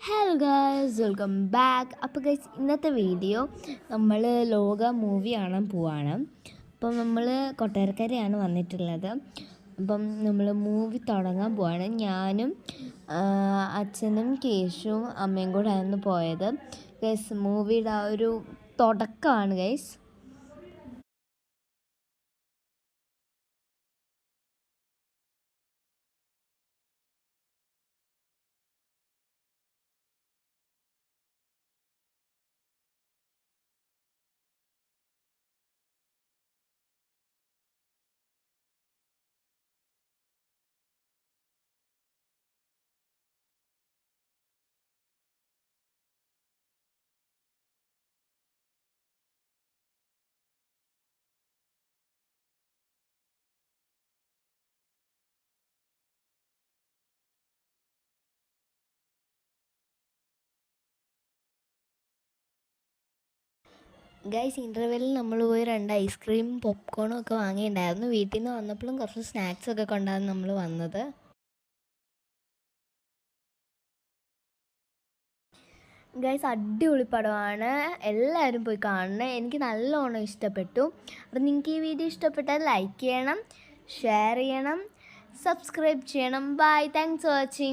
Hello guys, welcome back. അപ്പോൾ guys, ഇന്നത്തെ video നമ്മൾ ലോക മൂവി കാണാൻ പോവാണ്. അപ്പം നമ്മൾ കൊട്ടാരക്കരയാണ് വന്നിട്ടുള്ളത്. അപ്പം നമ്മൾ മൂവി തുടങ്ങാൻ പോവാണ്. ഞാനും അച്ഛനും കേശുവും അമ്മയും കൂടെ ആയിരുന്നു പോയത്. ഗൈസ്, മൂവിയുടെ ആ ഒരു തുടക്കമാണ് ഗൈസ്. ഗൈസ്, ഇൻ്റർവെല്ലിൽ നമ്മൾ പോയി 2 ഐസ്ക്രീം പോപ്കോണും ഒക്കെ വാങ്ങിയിട്ടുണ്ടായിരുന്നു. വീട്ടിൽ നിന്ന് വന്നപ്പോഴും കുറച്ച് സ്നാക്സൊക്കെ കൊണ്ടാണ് നമ്മൾ വന്നത്. ഗൈസ്, അടിപൊളി പടമാണ്. എല്ലാവരും പോയി കാണണം. എനിക്ക് നല്ലോണം ഇഷ്ടപ്പെട്ടു. അപ്പം നിങ്ങൾക്ക് ഈ വീഡിയോ ഇഷ്ടപ്പെട്ടാൽ ലൈക്ക് ചെയ്യണം, ഷെയർ ചെയ്യണം, സബ്സ്ക്രൈബ് ചെയ്യണം. Bye, thanks for watching.